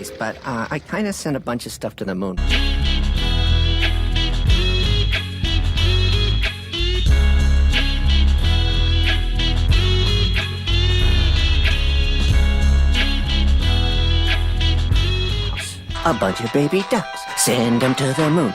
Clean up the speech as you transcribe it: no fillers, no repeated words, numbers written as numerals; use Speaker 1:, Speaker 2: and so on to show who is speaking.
Speaker 1: space, but I kind of sent a bunch of stuff to the moon. A bunch of baby ducks, send them to the moon.